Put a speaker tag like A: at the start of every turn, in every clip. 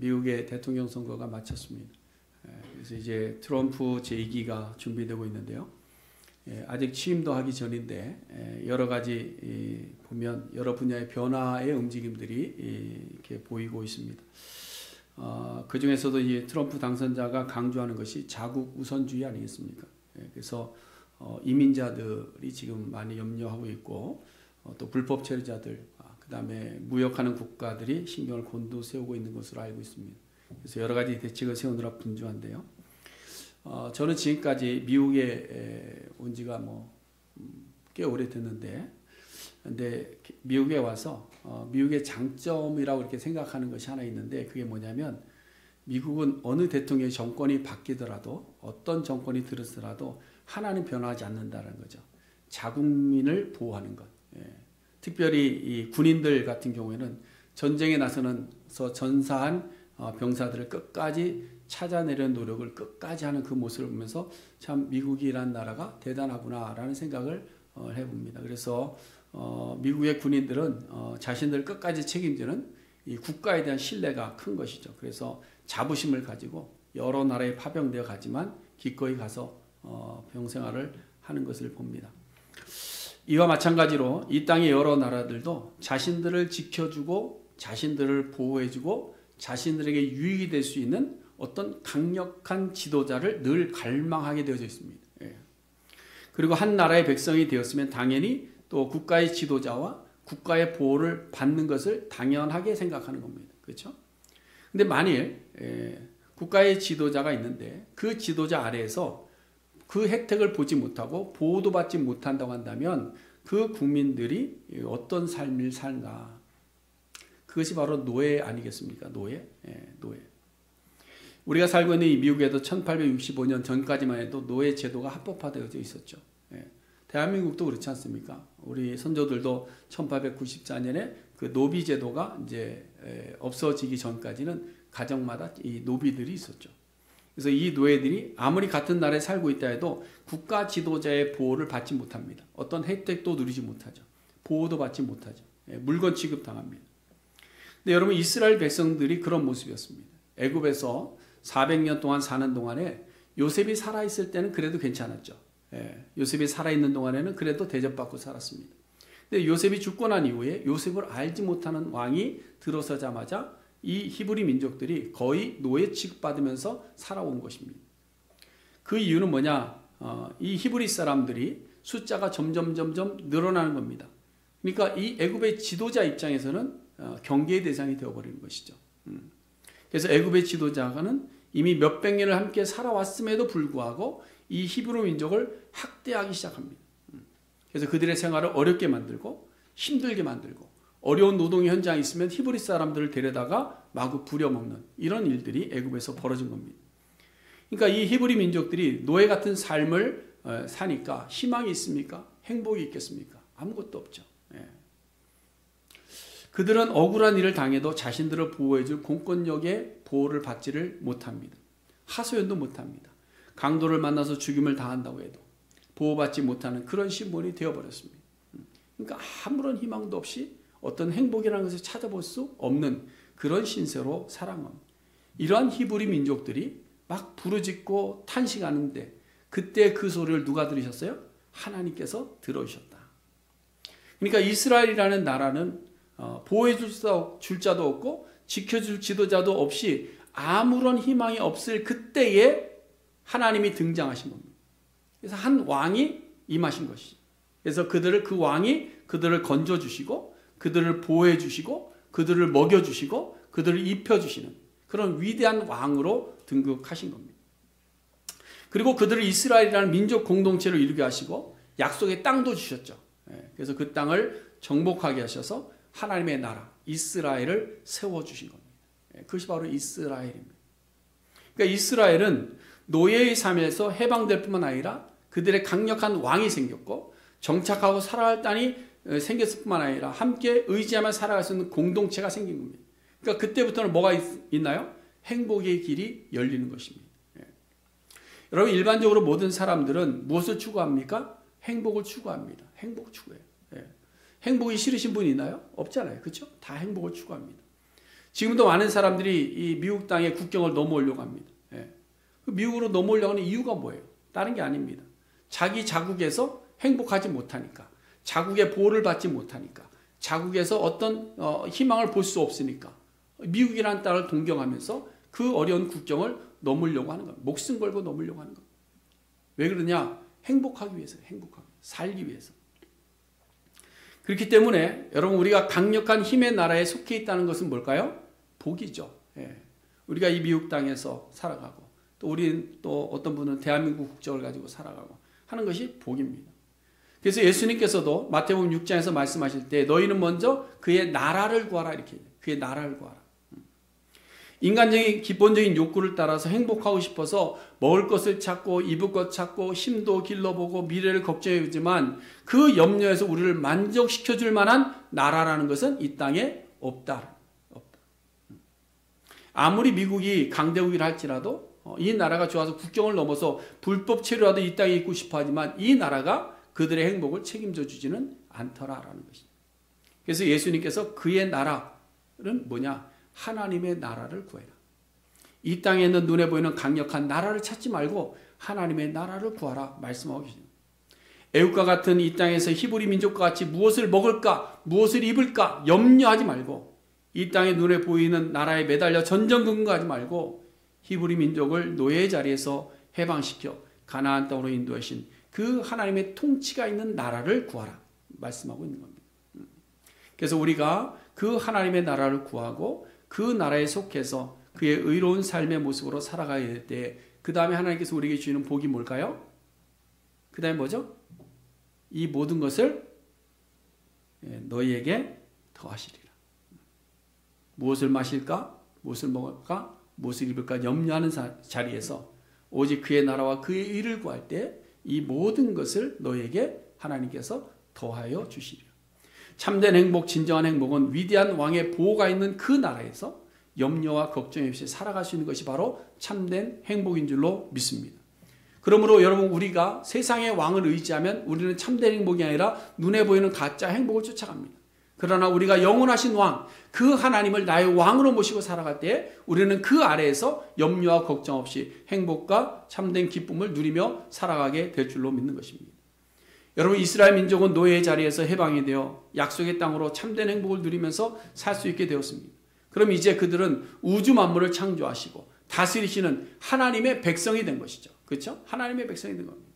A: 미국의 대통령 선거가 마쳤습니다. 그래서 이제 트럼프 제2기가 준비되고 있는데요. 아직 취임도 하기 전인데 여러 가지 보면 여러 분야의 변화의 움직임들이 이렇게 보이고 있습니다. 그 중에서도 이 트럼프 당선자가 강조하는 것이 자국 우선주의 아니겠습니까? 그래서 이민자들이 지금 많이 염려하고 있고 또 불법 체류자들, 그 다음에 무역하는 국가들이 신경을 곤두세우고 있는 것으로 알고 있습니다. 그래서 여러 가지 대책을 세우느라 분주한데요. 저는 지금까지 미국에 온 지가 꽤 오래됐는데, 근데 미국에 와서 미국의 장점이라고 이렇게 생각하는 것이 하나 있는데, 그게 뭐냐면 미국은 어느 대통령의 정권이 바뀌더라도 어떤 정권이 들었더라도 하나는 변화하지 않는다는 거죠. 자국민을 보호하는 것. 특별히 이 군인들 같은 경우에는 전쟁에 나서서 전사한 병사들을 끝까지 찾아내려는 노력을 끝까지 하는 그 모습을 보면서 참 미국이라는 나라가 대단하구나라는 생각을 해봅니다. 그래서 미국의 군인들은 자신들 끝까지 책임지는 이 국가에 대한 신뢰가 큰 것이죠. 그래서 자부심을 가지고 여러 나라에 파병되어 가지만 기꺼이 가서 병생활을 하는 것을 봅니다. 이와 마찬가지로 이 땅의 여러 나라들도 자신들을 지켜주고 자신들을 보호해주고 자신들에게 유익이 될 수 있는 어떤 강력한 지도자를 늘 갈망하게 되어져 있습니다. 그리고 한 나라의 백성이 되었으면 당연히 또 국가의 지도자와 국가의 보호를 받는 것을 당연하게 생각하는 겁니다. 그렇죠? 근데 만일 국가의 지도자가 있는데 그 지도자 아래에서 그 혜택을 보지 못하고 보호도 받지 못한다고 한다면 그 국민들이 어떤 삶을 살까? 그것이 바로 노예 아니겠습니까? 노예. 우리가 살고 있는 이 미국에도 1865년 전까지만 해도 노예 제도가 합법화되어져 있었죠. 대한민국도 그렇지 않습니까? 우리 선조들도 1894년에 그 노비 제도가 이제 없어지기 전까지는 가정마다 이 노비들이 있었죠. 그래서 이 노예들이 아무리 같은 나라에 살고 있다 해도 국가 지도자의 보호를 받지 못합니다. 어떤 혜택도 누리지 못하죠. 보호도 받지 못하죠. 물건 취급당합니다. 근데 여러분, 이스라엘 백성들이 그런 모습이었습니다. 애굽에서 400년 동안 사는 동안에 요셉이 살아있을 때는 그래도 괜찮았죠. 요셉이 살아있는 동안에는 그래도 대접받고 살았습니다. 근데 요셉이 죽고 난 이후에 요셉을 알지 못하는 왕이 들어서자마자 이 히브리 민족들이 거의 노예 취급받으면서 살아온 것입니다. 그 이유는 뭐냐? 이 히브리 사람들이 숫자가 점점 늘어나는 겁니다. 그러니까 이 애굽의 지도자 입장에서는 경계의 대상이 되어버리는 것이죠. 그래서 애굽의 지도자가는 이미 몇백 년을 함께 살아왔음에도 불구하고 이 히브리 민족을 학대하기 시작합니다. 그래서 그들의 생활을 어렵게 만들고 힘들게 만들고 어려운 노동 현장이 있으면 히브리 사람들을 데려다가 마구 부려먹는 이런 일들이 애굽에서 벌어진 겁니다. 그러니까 이 히브리 민족들이 노예 같은 삶을 사니까 희망이 있습니까? 행복이 있겠습니까? 아무것도 없죠. 그들은 억울한 일을 당해도 자신들을 보호해줄 공권력의 보호를 받지를 못합니다. 하소연도 못합니다. 강도를 만나서 죽임을 당한다고 해도 보호받지 못하는 그런 신분이 되어버렸습니다. 그러니까 아무런 희망도 없이 어떤 행복이라는 것을 찾아볼 수 없는 그런 신세로 살아갑니다. 이러한 히브리 민족들이 막 부르짖고 탄식하는데 그때 그 소리를 누가 들으셨어요? 하나님께서 들어주셨다. 그러니까 이스라엘이라는 나라는 보호해줄 자도 없고 지켜줄 지도자도 없이 아무런 희망이 없을 그때에 하나님이 등장하신 겁니다. 그래서 한 왕이 임하신 것이죠. 그래서 그 왕이 그들을 건져주시고 그들을 보호해주시고 그들을 먹여주시고 그들을 입혀주시는 그런 위대한 왕으로 등극하신 겁니다. 그리고 그들을 이스라엘이라는 민족 공동체로 이루게 하시고 약속의 땅도 주셨죠. 그래서 그 땅을 정복하게 하셔서 하나님의 나라 이스라엘을 세워주신 겁니다. 그것이 바로 이스라엘입니다. 그러니까 이스라엘은 노예의 삶에서 해방될 뿐만 아니라 그들의 강력한 왕이 생겼고 정착하고 살아갈 땅이 생겼을 뿐만 아니라 함께 의지하며 살아갈 수 있는 공동체가 생긴 겁니다. 그러니까 그때부터는 뭐가 있나요? 행복의 길이 열리는 것입니다. 여러분, 일반적으로 모든 사람들은 무엇을 추구합니까? 행복을 추구합니다. 행복 추구해요. 행복이 싫으신 분 있나요? 없잖아요. 그렇죠? 다 행복을 추구합니다. 지금도 많은 사람들이 이 미국 땅에 국경을 넘어오려고 합니다. 미국으로 넘어오려고 하는 이유가 뭐예요? 다른 게 아닙니다. 자기 자국에서 행복하지 못하니까, 자국의 보호를 받지 못하니까, 자국에서 어떤 희망을 볼 수 없으니까 미국이라는 땅을 동경하면서 그 어려운 국경을 넘으려고 하는 겁니다. 목숨 걸고 넘으려고 하는 겁니다. 왜 그러냐? 행복하기 위해서, 살기 위해서. 그렇기 때문에 여러분, 우리가 강력한 힘의 나라에 속해 있다는 것은 뭘까요? 복이죠. 우리가 이 미국 땅에서 살아가고, 또 우리는 또 어떤 분은 대한민국 국적을 가지고 살아가고 하는 것이 복입니다. 그래서 예수님께서도 마태복음 6장에서 말씀하실 때 너희는 먼저 그의 나라를 구하라, 이렇게. 그의 나라를 구하라. 인간적인 기본적인 욕구를 따라서 행복하고 싶어서 먹을 것을 찾고 입을 것 찾고 힘도 길러보고 미래를 걱정해보지만 그 염려에서 우리를 만족시켜줄 만한 나라라는 것은 이 땅에 없다. 아무리 미국이 강대국이라 할지라도 이 나라가 좋아서 국경을 넘어서 불법 체류라도 이 땅에 있고 싶어 하지만 이 나라가 그들의 행복을 책임져 주지는 않더라라는 것입니다. 그래서 예수님께서 그의 나라는 뭐냐? 하나님의 나라를 구해라. 이 땅에 있는 눈에 보이는 강력한 나라를 찾지 말고 하나님의 나라를 구하라 말씀하고 계십니다. 애국과 같은 이 땅에서 히브리 민족과 같이 무엇을 먹을까, 무엇을 입을까 염려하지 말고, 이 땅에 눈에 보이는 나라에 매달려 전전긍긍하지 말고 히브리 민족을 노예의 자리에서 해방시켜 가나안 땅으로 인도하신 그 하나님의 통치가 있는 나라를 구하라 말씀하고 있는 겁니다. 그래서 우리가 그 하나님의 나라를 구하고 그 나라에 속해서 그의 의로운 삶의 모습으로 살아가야 될 때, 그 다음에 하나님께서 우리에게 주시는 복이 뭘까요? 그 다음에 뭐죠? 이 모든 것을 너희에게 더하시리라. 무엇을 마실까? 무엇을 먹을까? 무엇을 입을까? 염려하는 자리에서 오직 그의 나라와 그의 의를 구할 때 이 모든 것을 너희에게 하나님께서 더하여 주시리라. 참된 행복, 진정한 행복은 위대한 왕의 보호가 있는 그 나라에서 염려와 걱정 없이 살아갈 수 있는 것이 바로 참된 행복인 줄로 믿습니다. 그러므로 여러분, 우리가 세상의 왕을 의지하면 우리는 참된 행복이 아니라 눈에 보이는 가짜 행복을 쫓아갑니다. 그러나 우리가 영원하신 왕, 그 하나님을 나의 왕으로 모시고 살아갈 때 우리는 그 아래에서 염려와 걱정 없이 행복과 참된 기쁨을 누리며 살아가게 될 줄로 믿는 것입니다. 여러분, 이스라엘 민족은 노예의 자리에서 해방이 되어 약속의 땅으로 참된 행복을 누리면서 살 수 있게 되었습니다. 그럼 이제 그들은 우주 만물을 창조하시고 다스리시는 하나님의 백성이 된 것이죠. 그렇죠? 하나님의 백성이 된 겁니다.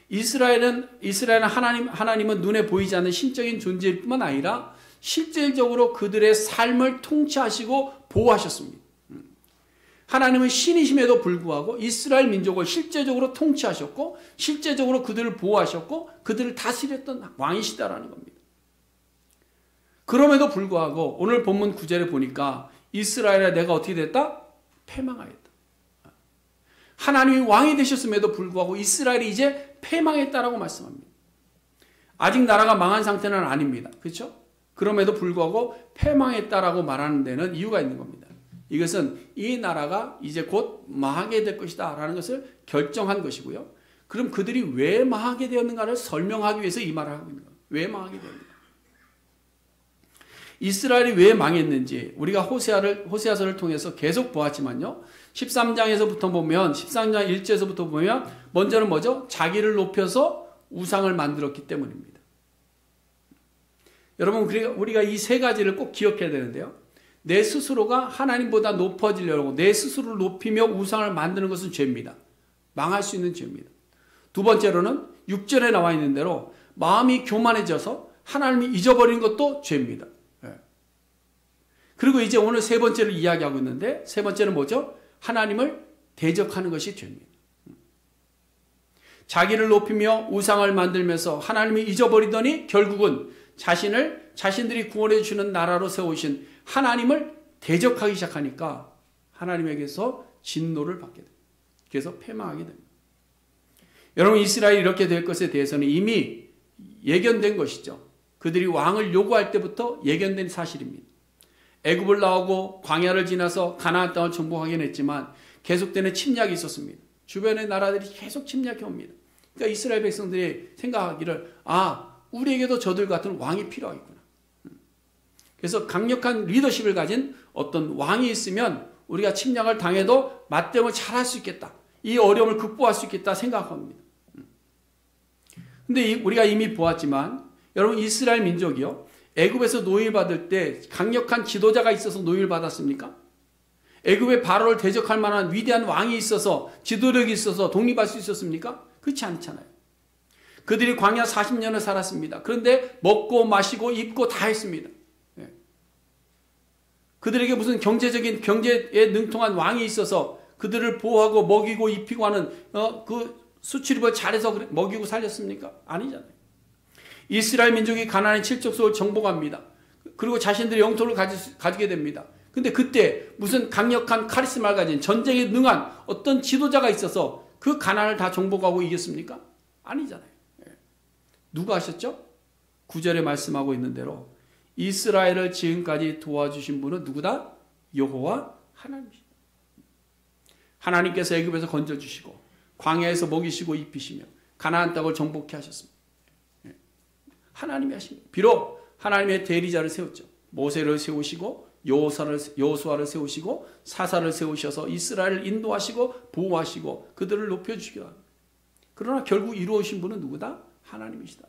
A: 이스라엘은 하나님은 눈에 보이지 않는 신적인 존재일 뿐만 아니라 실질적으로 그들의 삶을 통치하시고 보호하셨습니다. 하나님은 신이심에도 불구하고 이스라엘 민족을 실제적으로 통치하셨고 실제적으로 그들을 보호하셨고 그들을 다스렸던 왕이시다라는 겁니다. 그럼에도 불구하고 오늘 본문 9절에 보니까 이스라엘에 내가 어떻게 됐다? 패망하였다. 하나님이 왕이 되셨음에도 불구하고 이스라엘이 이제 패망했다라고 말씀합니다. 아직 나라가 망한 상태는 아닙니다. 그렇죠? 그럼에도 불구하고 패망했다라고 말하는 데는 이유가 있는 겁니다. 이것은 이 나라가 이제 곧 망하게 될 것이다 라는 것을 결정한 것이고요. 그럼 그들이 왜 망하게 되었는가를 설명하기 위해서 이 말을 하고 있는 거예요. 왜 망하게 되었는가? 이스라엘이 왜 망했는지 우리가 호세아서를 통해서 계속 보았지만요. 13장에서부터 보면 13장 1절에서부터 보면 먼저는 뭐죠? 자기를 높여서 우상을 만들었기 때문입니다. 여러분, 우리가 이 세 가지를 꼭 기억해야 되는데요. 내 스스로가 하나님보다 높아지려고 내 스스로를 높이며 우상을 만드는 것은 죄입니다. 망할 수 있는 죄입니다. 두 번째로는 6절에 나와 있는 대로 마음이 교만해져서 하나님을 잊어버리는 것도 죄입니다. 그리고 이제 오늘 세 번째를 이야기하고 있는데 세 번째는 뭐죠? 하나님을 대적하는 것이 죄입니다. 자기를 높이며 우상을 만들면서 하나님을 잊어버리더니 결국은 자신들이 구원해 주시는 나라로 세우신 하나님을 대적하기 시작하니까 하나님에게서 진노를 받게 됩니다. 그래서 패망하게 됩니다. 여러분, 이스라엘이 이렇게 될 것에 대해서는 이미 예견된 것이죠. 그들이 왕을 요구할 때부터 예견된 사실입니다. 애굽을 나오고 광야를 지나서 가나안 땅을 정복하긴 했지만 계속되는 침략이 있었습니다. 주변의 나라들이 계속 침략해 옵니다. 그러니까 이스라엘 백성들이 생각하기를 우리에게도 저들 같은 왕이 필요하겠구나. 그래서 강력한 리더십을 가진 어떤 왕이 있으면 우리가 침략을 당해도 맞대응을 잘할 수 있겠다. 이 어려움을 극복할 수 있겠다 생각합니다. 근데 우리가 이미 보았지만 여러분 이스라엘 민족이요. 애굽에서 노예를 받을 때 강력한 지도자가 있어서 노예를 받았습니까? 애굽의 바로를 대적할 만한 위대한 왕이 있어서 지도력이 있어서 독립할 수 있었습니까? 그렇지 않잖아요. 그들이 광야 40년을 살았습니다. 그런데 먹고 마시고 입고 다 했습니다. 그들에게 무슨 경제에 능통한 왕이 있어서 그들을 보호하고 먹이고 입히고 하는 그 수출입을 잘해서 먹이고 살렸습니까? 아니잖아요. 이스라엘 민족이 가나안의 칠족속을 정복합니다. 그리고 자신들의 영토를 가지게 됩니다. 근데 그때 무슨 강력한 카리스마를 가진 전쟁에 능한 어떤 지도자가 있어서 그 가나안을 다 정복하고 이겼습니까? 아니잖아요. 누가 하셨죠? 9절에 말씀하고 있는 대로 이스라엘을 지금까지 도와주신 분은 누구다? 여호와 하나님이십니다. 하나님께서 애굽에서 건져주시고 광야에서 먹이시고 입히시며 가나안 땅을 정복케 하셨습니다. 하나님이 하신 거예요. 비록 하나님의 대리자를 세웠죠. 모세를 세우시고 여호수아를 세우시고 사사를 세우셔서 이스라엘을 인도하시고 보호하시고 그들을 높여주시기도 합니다. 그러나 결국 이루어진 분은 누구다? 하나님이시다.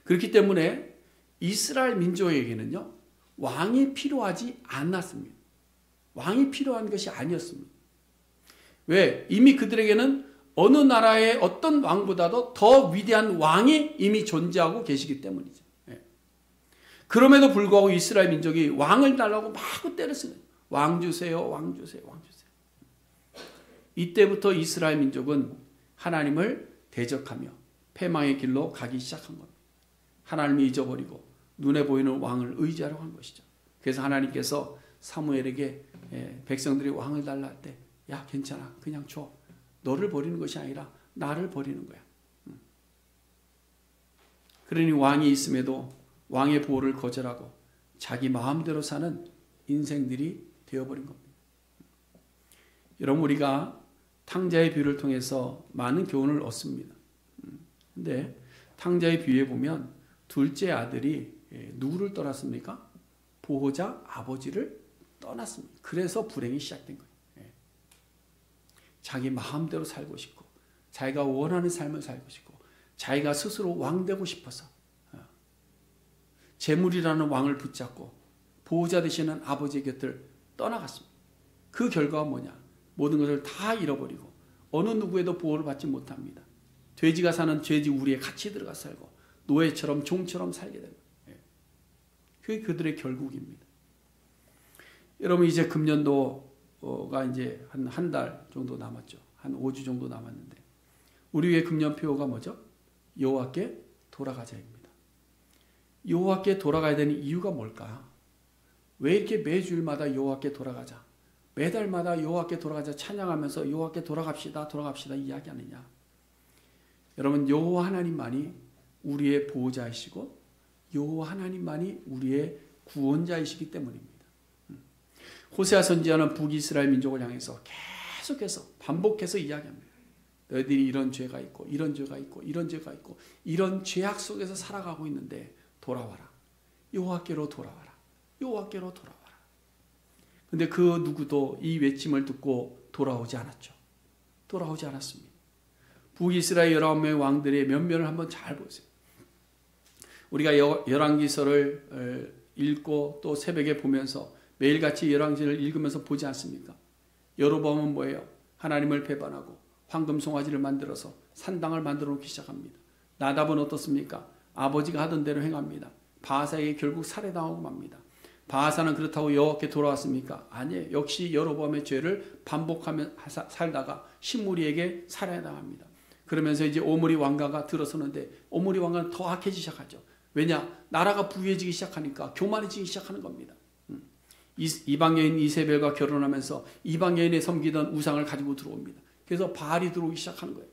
A: 그렇기 때문에 이스라엘 민족에게는요. 왕이 필요하지 않았습니다. 왕이 필요한 것이 아니었습니다. 왜? 이미 그들에게는 어느 나라의 어떤 왕보다도 더 위대한 왕이 이미 존재하고 계시기 때문이죠. 그럼에도 불구하고 이스라엘 민족이 왕을 달라고 마구 때렸어요. 왕 주세요, 왕 주세요, 왕 주세요. 이때부터 이스라엘 민족은 하나님을 대적하며 패망의 길로 가기 시작한 겁니다. 하나님이 잊어버리고 눈에 보이는 왕을 의지하려고 한 것이죠. 그래서 하나님께서 사무엘에게 백성들이 왕을 달라 할 때 야 괜찮아 그냥 줘. 너를 버리는 것이 아니라 나를 버리는 거야. 그러니 왕이 있음에도 왕의 보호를 거절하고 자기 마음대로 사는 인생들이 되어버린 겁니다. 여러분 우리가 탕자의 비유를 통해서 많은 교훈을 얻습니다. 근데 탕자의 비유에 보면 둘째 아들이 누구를 떠났습니까? 보호자 아버지를 떠났습니다. 그래서 불행이 시작된 거예요. 자기 마음대로 살고 싶고 자기가 원하는 삶을 살고 싶고 자기가 스스로 왕 되고 싶어서 재물이라는 왕을 붙잡고 보호자 되시는 아버지의 곁을 떠나갔습니다. 그 결과가 뭐냐? 모든 것을 다 잃어버리고 어느 누구에도 보호를 받지 못합니다. 돼지가 사는 돼지 우리에 같이 들어가 살고 노예처럼 종처럼 살게 됩니다. 그게 그들의 결국입니다. 여러분 이제 금년도가 이제 한 달 정도 남았죠. 한 5주 정도 남았는데 우리 위에 금년표가 뭐죠? 여호와께 돌아가자입니다. 여호와께 돌아가야 되는 이유가 뭘까? 왜 이렇게 매주일마다 여호와께 돌아가자, 매달마다 여호와께 돌아가자 찬양하면서 여호와께 돌아갑시다 이야기하느냐? 여러분 여호와 하나님만이 우리의 보호자이시고 여호와 하나님만이 우리의 구원자이시기 때문입니다. 호세아 선지자는 북이스라엘 민족을 향해서 계속해서 반복해서 이야기합니다. 너희들이 이런 죄가 있고 이런 죄가 있고 이런 죄가 있고 이런 죄악 속에서 살아가고 있는데 돌아와라. 여호와께로 돌아와라. 여호와께로 돌아와라. 그런데 그 누구도 이 외침을 듣고 돌아오지 않았죠. 돌아오지 않았습니다. 북이스라엘 19명의 왕들의 면면을 한번 잘 보세요. 우리가 열왕기서를 읽고 또 새벽에 보면서 매일같이 열왕기를 읽으면서 보지 않습니까? 여로보암은 뭐예요? 하나님을 배반하고 황금 송아지를 만들어서 산당을 만들어 놓기 시작합니다. 나답은 어떻습니까? 아버지가 하던 대로 행합니다. 바하사에게 결국 살해당하고 맙니다. 바하사는 그렇다고 여호와께 돌아왔습니까? 아니에요. 역시 여로보암의 죄를 반복하며 살다가 시므리에게 살해당합니다. 그러면서 이제 오므리 왕가가 들어서는데 오므리 왕가는 더 악해지기 시작하죠. 왜냐? 나라가 부유해지기 시작하니까 교만해지기 시작하는 겁니다. 이방 여인 이세벨과 결혼하면서 이방 여인에 섬기던 우상을 가지고 들어옵니다. 그래서 바알이 들어오기 시작하는 거예요.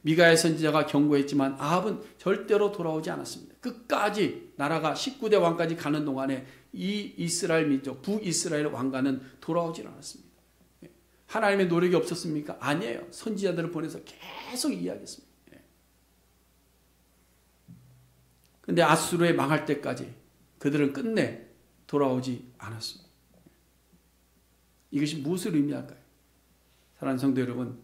A: 미가야 선지자가 경고했지만 아합은 절대로 돌아오지 않았습니다. 끝까지 나라가 19대 왕까지 가는 동안에 이 이스라엘 민족, 북이스라엘 왕가는 돌아오지 않았습니다. 하나님의 노력이 없었습니까? 아니에요. 선지자들을 보내서 계속 이야기했습니다. 근데 아수르에 망할 때까지 그들은 끝내 돌아오지 않았습니다. 이것이 무엇을 의미할까요? 사랑하는 성도 여러분,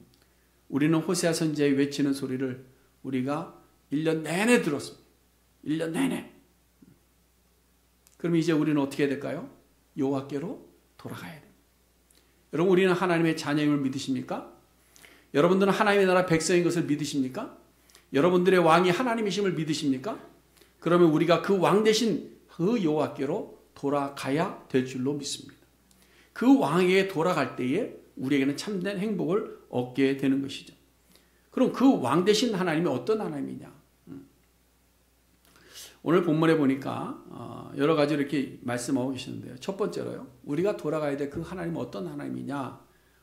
A: 우리는 호세아 선지자의 외치는 소리를 우리가 1년 내내 들었습니다. 1년 내내. 그럼 이제 우리는 어떻게 해야 될까요? 여호와께로 돌아가야 됩니다. 여러분, 우리는 하나님의 자녀임을 믿으십니까? 여러분들은 하나님의 나라 백성인 것을 믿으십니까? 여러분들의 왕이 하나님이심을 믿으십니까? 그러면 우리가 그 왕 대신 그 여호와께로 돌아가야 될 줄로 믿습니다. 그 왕에게 돌아갈 때에 우리에게는 참된 행복을 얻게 되는 것이죠. 그럼 그 왕 대신 하나님이 어떤 하나님이냐? 오늘 본문에 보니까 여러 가지 이렇게 말씀하고 계시는데요. 첫 번째로요, 우리가 돌아가야 될 그 하나님은 어떤 하나님이냐?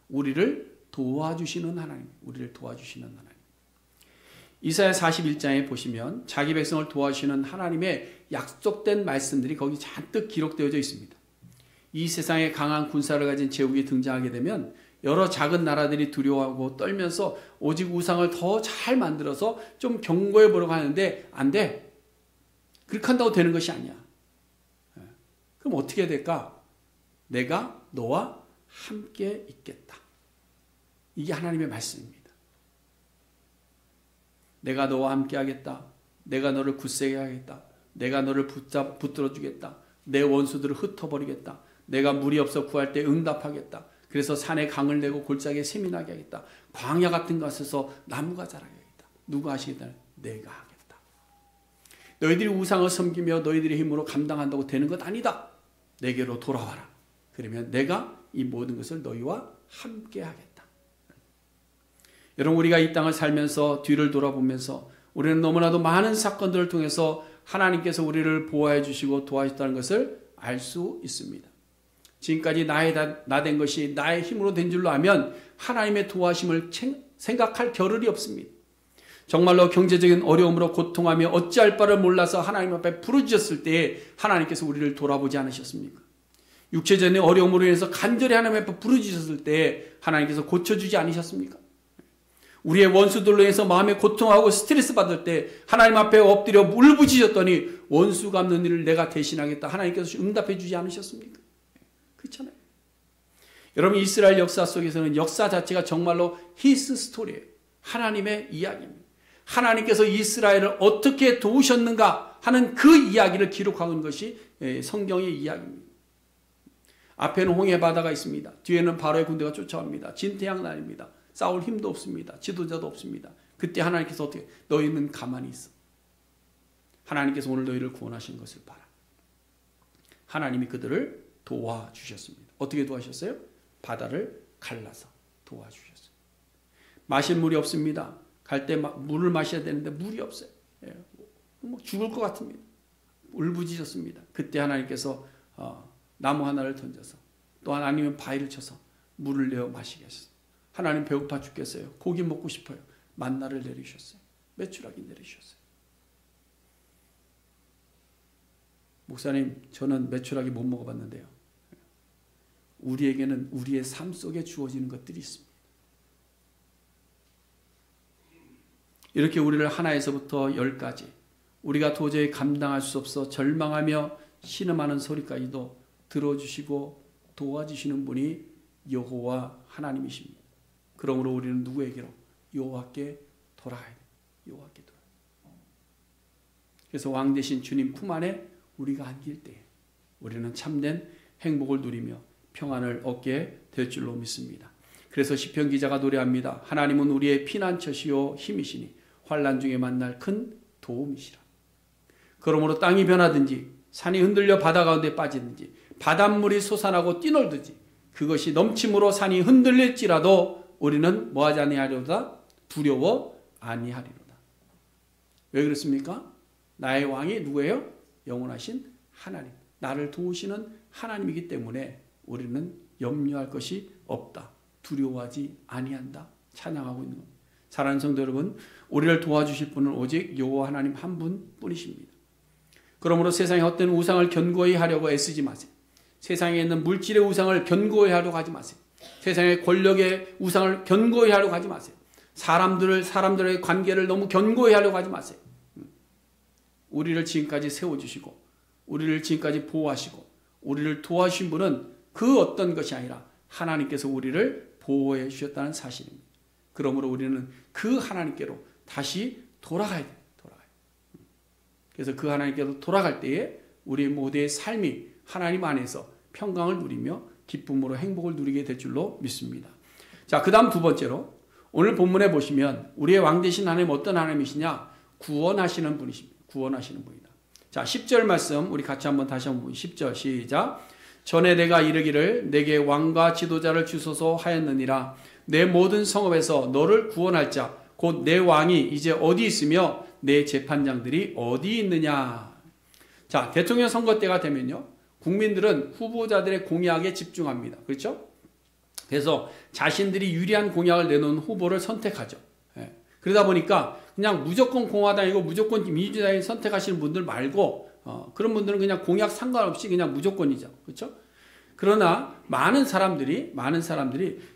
A: 우리를 도와주시는 하나님, 우리를 도와주시는 하나님. 이사야 41장에 보시면 자기 백성을 도와주시는 하나님의 약속된 말씀들이 거기 잔뜩 기록되어져 있습니다. 이 세상에 강한 군사를 가진 제국이 등장하게 되면 여러 작은 나라들이 두려워하고 떨면서 오직 우상을 더 잘 만들어서 좀 경고해 보려고 하는데 안 돼. 그렇게 한다고 되는 것이 아니야. 그럼 어떻게 해야 될까? 내가 너와 함께 있겠다. 이게 하나님의 말씀입니다. 내가 너와 함께 하겠다. 내가 너를 굳세게 하겠다. 내가 너를 붙들어 주겠다. 내 원수들을 흩어버리겠다. 내가 물이 없어 구할 때 응답하겠다. 그래서 산에 강을 내고 골짜기에 샘이 나게 하겠다. 광야 같은 곳에서 나무가 자라게 하겠다. 누가 하시겠다? 내가 하겠다. 너희들이 우상을 섬기며 너희들의 힘으로 감당한다고 되는 것 아니다. 내게로 돌아와라. 그러면 내가 이 모든 것을 너희와 함께 하겠다. 여러분, 우리가 이 땅을 살면서 뒤를 돌아보면서 우리는 너무나도 많은 사건들을 통해서 하나님께서 우리를 보호해 주시고 도와주셨다는 것을 알 수 있습니다. 지금까지 나된 것이 나의 힘으로 된 줄로 알면 하나님의 도와심을 생각할 겨를이 없습니다. 정말로 경제적인 어려움으로 고통하며 어찌할 바를 몰라서 하나님 앞에 부르짖었을 때에 하나님께서 우리를 돌아보지 않으셨습니까? 육체적인 어려움으로 인해서 간절히 하나님 앞에 부르짖었을 때에 하나님께서 고쳐주지 않으셨습니까? 우리의 원수들로 인해서 마음에 고통하고 스트레스 받을 때 하나님 앞에 엎드려 울부짖었더니 원수 갚는 일을 내가 대신하겠다. 하나님께서 응답해 주지 않으셨습니까? 그렇잖아요. 여러분, 이스라엘 역사 속에서는 역사 자체가 정말로 히스 스토리예요. 하나님의 이야기입니다. 하나님께서 이스라엘을 어떻게 도우셨는가 하는 그 이야기를 기록하고 있는 것이 성경의 이야기입니다. 앞에는 홍해 바다가 있습니다. 뒤에는 바로의 군대가 쫓아옵니다. 진태양난입니다. 싸울 힘도 없습니다. 지도자도 없습니다. 그때 하나님께서 어떻게, 너희는 가만히 있어. 하나님께서 오늘 너희를 구원하신 것을 봐라. 하나님이 그들을 도와주셨습니다. 어떻게 도와주셨어요? 바다를 갈라서 도와주셨어요. 마실 물이 없습니다. 갈 때 물을 마셔야 되는데 물이 없어요. 죽을 것 같습니다. 울부짖었습니다. 그때 하나님께서 나무 하나를 던져서 또 아니면 바위를 쳐서 물을 내어 마시게 하셨어요. 하나님 배고파 죽겠어요. 고기 먹고 싶어요. 만나를 내리셨어요. 메추라기 내리셨어요. 목사님, 저는 메추라기 못 먹어봤는데요. 우리에게는 우리의 삶 속에 주어지는 것들이 있습니다. 이렇게 우리를 하나에서부터 10까지 우리가 도저히 감당할 수 없어 절망하며 신음하는 소리까지도 들어주시고 도와주시는 분이 여호와 하나님이십니다. 그러므로 우리는 누구에게로? 여호와께 돌아가야 돼요. 여호와께 돌아가야. 그래서 왕 대신 주님 품 안에 우리가 안길 때 우리는 참된 행복을 누리며 평안을 얻게 될 줄로 믿습니다. 그래서 시편 기자가 노래합니다. 하나님은 우리의 피난처시요 힘이시니 환난 중에 만날 큰 도움이시라. 그러므로 땅이 변하든지 산이 흔들려 바다 가운데 빠지든지 바닷물이 솟아나고 뛰놀든지 그것이 넘침으로 산이 흔들릴지라도 우리는 뭐하지 아니하리로다? 두려워 아니하리로다. 왜 그렇습니까? 나의 왕이 누구예요? 영원하신 하나님, 나를 도우시는 하나님이기 때문에 우리는 염려할 것이 없다. 두려워하지 아니한다. 찬양하고 있는 겁니다. 사랑하는 성도 여러분, 우리를 도와주실 분은 오직 여호와 하나님 한 분뿐이십니다. 그러므로 세상의 헛된 우상을 견고히 하려고 애쓰지 마세요. 세상에 있는 물질의 우상을 견고히 하려고 하지 마세요. 세상의 권력의 우상을 견고히 하려고 하지 마세요. 사람들의 관계를 너무 견고히 하려고 하지 마세요. 우리를 지금까지 세워주시고 우리를 지금까지 보호하시고 우리를 도와주신 분은 그 어떤 것이 아니라 하나님께서 우리를 보호해 주셨다는 사실입니다. 그러므로 우리는 그 하나님께로 다시 돌아가야 돼요. 그래서 그 하나님께로 돌아갈 때에 우리 모두의 삶이 하나님 안에서 평강을 누리며 기쁨으로 행복을 누리게 될 줄로 믿습니다. 자, 그 다음 두 번째로 오늘 본문에 보시면 우리의 왕 되신 하나님 어떤 하나님이시냐? 구원하시는 분이십니다. 구원하시는 분이다. 자, 10절 말씀 우리 같이 한번 다시 한번 10절 시작. 전에 내가 이르기를 내게 왕과 지도자를 주소서 하였느니라. 내 모든 성읍에서 너를 구원할 자 곧 내 왕이 이제 어디 있으며 내 재판장들이 어디 있느냐. 자, 대통령 선거 때가 되면요, 국민들은 후보자들의 공약에 집중합니다. 그렇죠? 그래서 자신들이 유리한 공약을 내놓은 후보를 선택하죠. 예. 그러다 보니까 그냥 무조건 공화당이고 무조건 민주당을 선택하시는 분들 말고 그런 분들은 그냥 공약 상관없이 그냥 무조건이죠. 그렇죠? 그러나 많은 사람들이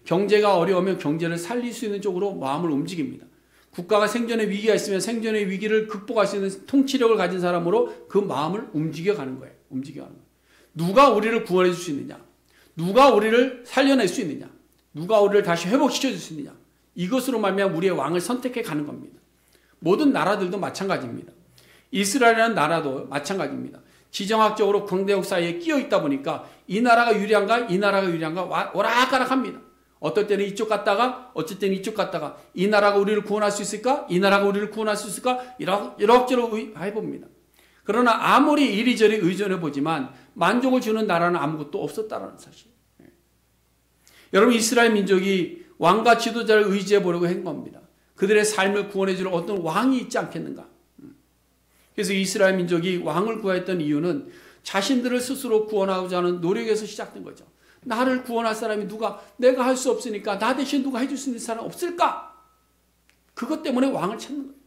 A: 경제가 어려우면 경제를 살릴 수 있는 쪽으로 마음을 움직입니다. 국가가 생존의 위기가 있으면 생존의 위기를 극복할 수 있는 통치력을 가진 사람으로 그 마음을 움직여가는 거예요. 누가 우리를 구원해 줄 수 있느냐? 누가 우리를 살려낼 수 있느냐? 누가 우리를 다시 회복시켜 줄 수 있느냐? 이것으로 말미암아 우리의 왕을 선택해 가는 겁니다. 모든 나라들도 마찬가지입니다. 이스라엘이라는 나라도 마찬가지입니다. 지정학적으로 강대국 사이에 끼어 있다 보니까 이 나라가 유리한가 오락가락합니다. 어떨 때는 이쪽 갔다가 어쩔 때는 이쪽 갔다가 이 나라가 우리를 구원할 수 있을까? 이 나라가 우리를 구원할 수 있을까? 이럭저럭 해봅니다. 그러나 아무리 이리저리 의존해 보지만 만족을 주는 나라는 아무것도 없었다는 사실. 여러분, 이스라엘 민족이 왕과 지도자를 의지해 보려고 한 겁니다. 그들의 삶을 구원해 주는 어떤 왕이 있지 않겠는가? 그래서 이스라엘 민족이 왕을 구했던 이유는 자신들을 스스로 구원하고자 하는 노력에서 시작된 거죠. 나를 구원할 사람이 누가, 내가 할 수 없으니까 나 대신 누가 해줄 수 있는 사람 없을까? 그것 때문에 왕을 찾는 거예요.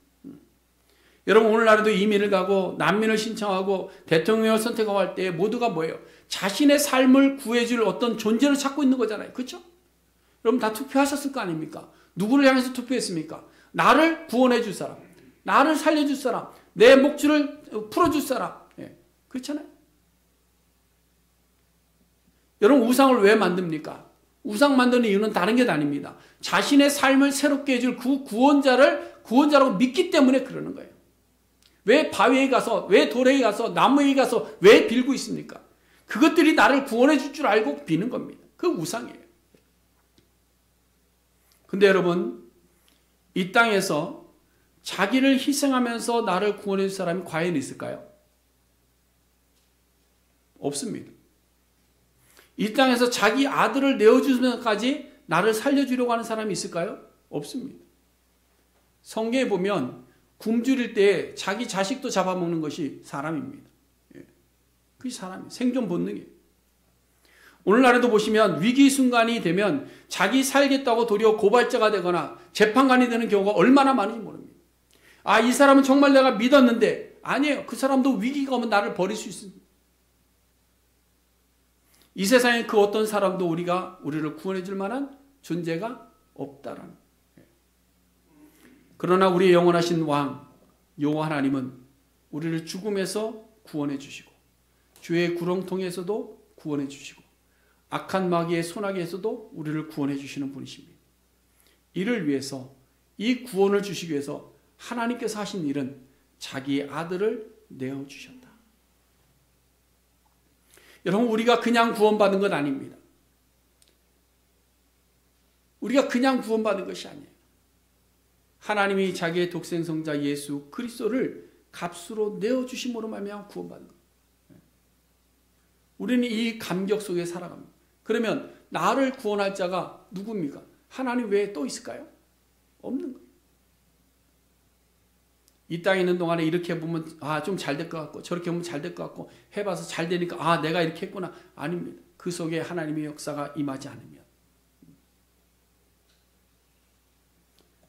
A: 여러분, 오늘날에도 이민을 가고 난민을 신청하고 대통령을 선택하고 할 때 모두가 뭐예요? 자신의 삶을 구해줄 어떤 존재를 찾고 있는 거잖아요. 그렇죠? 여러분 다 투표하셨을 거 아닙니까? 누구를 향해서 투표했습니까? 나를 구원해 줄 사람, 나를 살려줄 사람, 내 목줄을 풀어줄 사람. 예, 그렇잖아요. 여러분, 우상을 왜 만듭니까? 우상 만드는 이유는 다른 게 아닙니다. 자신의 삶을 새롭게 해줄 그 구원자라고 믿기 때문에 그러는 거예요. 왜 바위에 가서, 왜 돌에 가서, 나무에 가서 왜 빌고 있습니까? 그것들이 나를 구원해 줄 줄 알고 비는 겁니다. 그 우상이에요. 근데 여러분, 이 땅에서 자기를 희생하면서 나를 구원해 줄 사람이 과연 있을까요? 없습니다. 이 땅에서 자기 아들을 내어주면서까지 나를 살려주려고 하는 사람이 있을까요? 없습니다. 성경에 보면 굶주릴 때 자기 자식도 잡아먹는 것이 사람입니다. 그게 사람이에요. 생존 본능이에요. 오늘날에도 보시면 위기 순간이 되면 자기 살겠다고 도리어 고발자가 되거나 재판관이 되는 경우가 얼마나 많은지 모릅니다. 아, 이 사람은 정말 내가 믿었는데, 아니에요. 그 사람도 위기가 오면 나를 버릴 수 있습니다. 이 세상에 그 어떤 사람도 우리를 구원해 줄 만한 존재가 없다라는 거예요. 그러나 우리의 영원하신 왕 여호와 하나님은 우리를 죽음에서 구원해 주시고 죄의 구렁텅이에서도 구원해 주시고 악한 마귀의 손아귀에서도 우리를 구원해 주시는 분이십니다. 이를 위해서, 이 구원을 주시기 위해서 하나님께서 하신 일은 자기의 아들을 내어주셨다. 여러분, 우리가 그냥 구원받은 건 아닙니다. 우리가 그냥 구원받은 것이 아니에요. 하나님이 자기의 독생성자 예수 그리스도를 값으로 내어주심으로 말미암아 구원받는 거예요. 우리는 이 감격 속에 살아갑니다. 그러면 나를 구원할 자가 누굽니까? 하나님 외에 또 있을까요? 없는 거예요. 이 땅에 있는 동안에 이렇게 보면 좀 잘 될 것 같고 저렇게 보면 잘 될 것 같고 해봐서 잘 되니까 내가 이렇게 했구나. 아닙니다. 그 속에 하나님의 역사가 임하지 않으면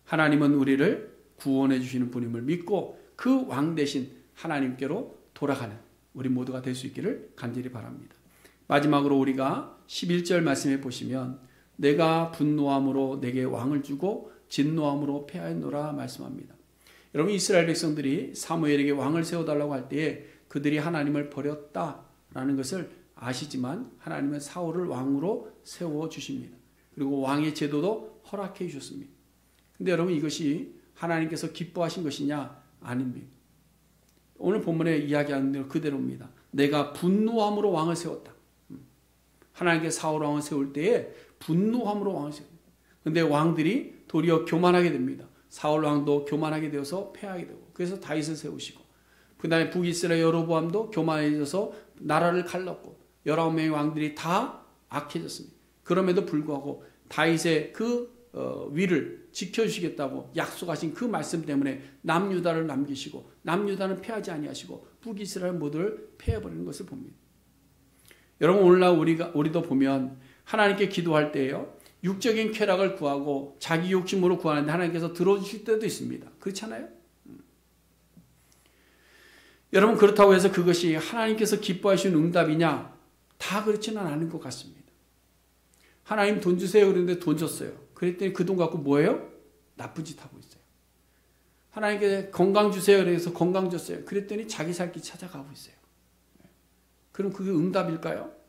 A: 하나님은 우리를 구원해 주시는 분임을 믿고 그 왕 대신 하나님께로 돌아가는 우리 모두가 될 수 있기를 간절히 바랍니다. 마지막으로 우리가 11절 말씀해 보시면 내가 분노함으로 내게 왕을 주고 진노함으로 패하였노라 말씀합니다. 여러분 이스라엘 백성들이 사무엘에게 왕을 세워달라고 할 때에 그들이 하나님을 버렸다라는 것을 아시지만 하나님은 사울을 왕으로 세워주십니다. 그리고 왕의 제도도 허락해 주셨습니다. 근데 여러분 이것이 하나님께서 기뻐하신 것이냐? 아닙니다. 오늘 본문에 이야기하는 대로 그대로입니다. 내가 분노함으로 왕을 세웠다. 하나님께 사울 왕을 세울 때에 분노함으로 왕을 세웁니다. 그런데 왕들이 도리어 교만하게 됩니다. 사울 왕도 교만하게 되어서 패하게 되고 그래서 다윗을 세우시고 그 다음에 북이스라엘 여로보암도 교만해져서 나라를 갈랐고 19명의 왕들이 다 악해졌습니다. 그럼에도 불구하고 다윗의 그 위를 지켜주시겠다고 약속하신 그 말씀 때문에 남유다를 남기시고 남유다는 패하지 아니하시고 북이스라엘 모두를 패해버리는 것을 봅니다. 여러분 오늘날 우리도 보면 하나님께 기도할 때에요. 육적인 쾌락을 구하고 자기 욕심으로 구하는데 하나님께서 들어주실 때도 있습니다. 그렇잖아요? 여러분 그렇다고 해서 그것이 하나님께서 기뻐하시는 응답이냐? 다 그렇지는 않은 것 같습니다. 하나님 돈 주세요 그랬는데 돈 줬어요. 그랬더니 그 돈 갖고 뭐예요? 나쁜 짓 하고 있어요. 하나님께 건강 주세요 그래서 건강 줬어요. 그랬더니 자기 살 길 찾아가고 있어요. 그럼 그게 응답일까요?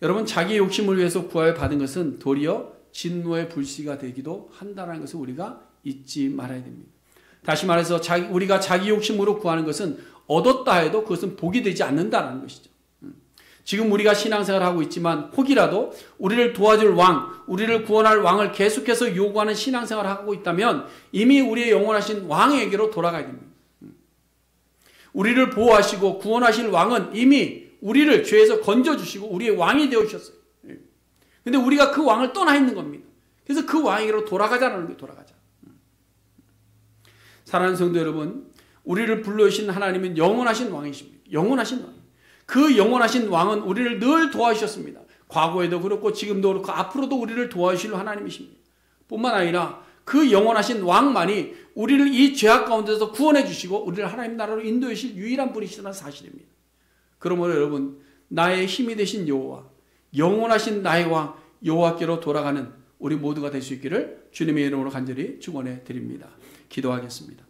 A: 여러분 자기 욕심을 위해서 구하여 받은 것은 도리어 진노의 불씨가 되기도 한다는 것을 우리가 잊지 말아야 됩니다. 다시 말해서 우리가 자기 욕심으로 구하는 것은 얻었다 해도 그것은 복이 되지 않는다는 것이죠. 지금 우리가 신앙생활을 하고 있지만 혹이라도 우리를 도와줄 왕, 우리를 구원할 왕을 계속해서 요구하는 신앙생활을 하고 있다면 이미 우리의 영원하신 왕에게로 돌아가야 됩니다. 우리를 보호하시고 구원하실 왕은 이미 우리를 죄에서 건져주시고 우리의 왕이 되어주셨어요. 그런데 우리가 그 왕을 떠나 있는 겁니다. 그래서 그 왕에게로 돌아가자는 거예요. 돌아가자. 사랑하는 성도 여러분, 우리를 불러주신 하나님은 영원하신 왕이십니다. 영원하신 왕. 그 영원하신 왕은 우리를 늘 도와주셨습니다. 과거에도 그렇고 지금도 그렇고 앞으로도 우리를 도와주실 하나님이십니다. 뿐만 아니라 그 영원하신 왕만이 우리를 이 죄악 가운데서 구원해 주시고 우리를 하나님 나라로 인도해 주실 유일한 분이시라는 사실입니다. 그러므로 여러분 나의 힘이 되신 여호와, 영원하신 나의 왕 여호와께로 돌아가는 우리 모두가 될 수 있기를 주님의 이름으로 간절히 축원해 드립니다. 기도하겠습니다.